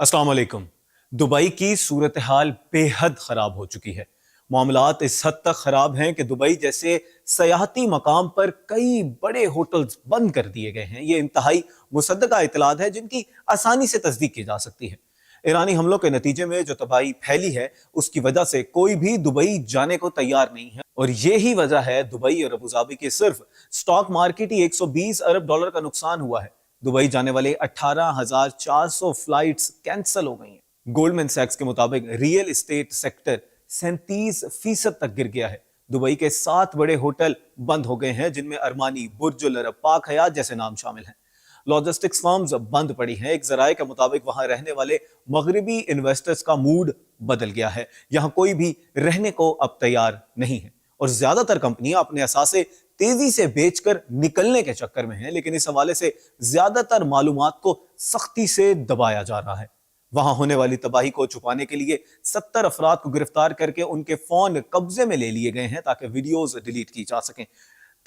अस्सलाम वालेकुम। दुबई की सूरत हाल बेहद खराब हो चुकी है। मामलात इस हद तक खराब हैं कि दुबई जैसे सयाहती मकाम पर कई बड़े होटल्स बंद कर दिए गए हैं। ये इंतहाई मुसद्दका इतलात है जिनकी आसानी से तस्दीक की जा सकती है। ईरानी हमलों के नतीजे में जो तबाही फैली है उसकी वजह से कोई भी दुबई जाने को तैयार नहीं है, और यही वजह है दुबई और अबूधाबी के सिर्फ स्टॉक मार्केट ही 120 अरब डॉलर का नुकसान हुआ है। दुबई जाने वाले 18,400 फ्लाइट्स कैंसिल हो गई हैं। गोल्डमैन सैक्स के मुताबिक रियल एस्टेट सेक्टर 37% तक गिर गया है। दुबई के 7 बड़े होटल बंद हो गए हैं, जिनमें अरमानी, बुर्ज अल अरब, पाक हयात जैसे नाम शामिल हैं। लॉजिस्टिक्स फर्म्स बंद पड़ी हैं। एक जराये के मुताबिक वहां रहने वाले मगरबी इन्वेस्टर्स का मूड बदल गया है। यहां कोई भी रहने को अब तैयार नहीं है, और ज्यादातर कंपनियां अपने असासे तेजी से बेचकर निकलने के चक्कर में हैं। लेकिन इस हवाले से ज्यादातर मालूमात को सख्ती से दबाया जा रहा है। वहां होने वाली तबाही को छुपाने के लिए 70 अफराद को गिरफ्तार करके उनके फोन कब्जे में ले लिए गए हैं ताकि वीडियोस डिलीट की जा सकें।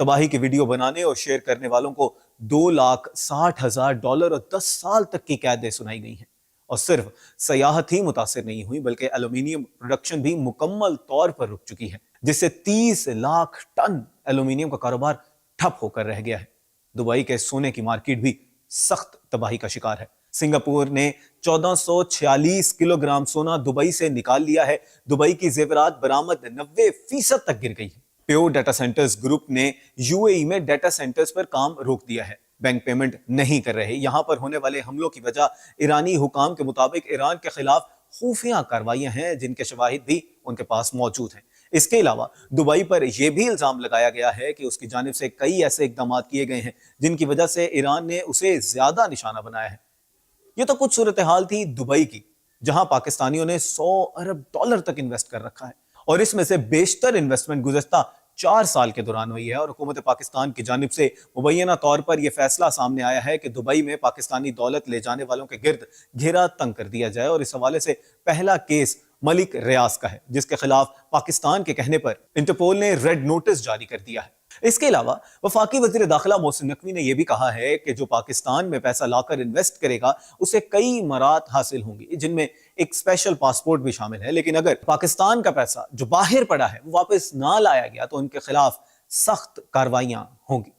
तबाही की वीडियो बनाने और शेयर करने वालों को $2,60,000 और 10 साल तक की कैदें सुनाई गई हैं। और सिर्फ सयाहत ही मुतासिर नहीं हुई, बल्कि एल्यूमिनियम प्रोडक्शन भी मुकम्मल तौर पर रुक चुकी है, जिससे 30 लाख टन एल्यूमिनियम का कारोबार ठप होकर रह गया है। दुबई के सोने की मार्केट भी सख्त तबाही का शिकार है। सिंगापुर ने 1446 किलोग्राम सोना दुबई से निकाल लिया है। दुबई की जेवरात बरामद 90% तक गिर गई है। प्योर डाटा सेंटर्स ग्रुप ने यूएई में डाटा सेंटर्स पर काम रोक दिया है। बैंक पेमेंट नहीं कर रहे। यहां पर होने वाले हमलों की वजह ईरानी हुकाम के मुताबिक ईरान के खिलाफ खुफिया कार्रवाइयां हैं, जिनके शवाहिद भी उनके पास मौजूद हैं। इसके अलावा दुबई पर यह भी इल्जाम लगाया गया है कि उसकी जानिब से कई ऐसे इकदाम किए गए हैं जिनकी वजह से ईरान ने उसे ज्यादा निशाना बनाया है। यह तो कुछ सूरत हाल थी दुबई की, जहां पाकिस्तानियों ने 100 अरब डॉलर तक इन्वेस्ट कर रखा है, और इसमें से बेशतर इन्वेस्टमेंट गुज़श्ता 4 साल के दौरान हुई है। और हुकूमत पाकिस्तान की जानिब से मुबैना तौर पर यह फैसला सामने आया है कि दुबई में पाकिस्तानी दौलत ले जाने वालों के गिर्द घेरा तंग कर दिया जाए। और इस हवाले से पहला केस मलिक रियाज का है, जिसके खिलाफ पाकिस्तान के कहने पर इंटरपोल ने रेड नोटिस जारी कर दिया है। इसके अलावा वफाकी वजीर दाखिला मोहसिन नकवी ने यह भी कहा है कि जो पाकिस्तान में पैसा लाकर इन्वेस्ट करेगा उसे कई मरात हासिल होंगी, जिनमें एक स्पेशल पासपोर्ट भी शामिल है। लेकिन अगर पाकिस्तान का पैसा जो बाहर पड़ा है वो वापस ना लाया गया तो उनके खिलाफ सख्त कार्रवाइयां होंगी।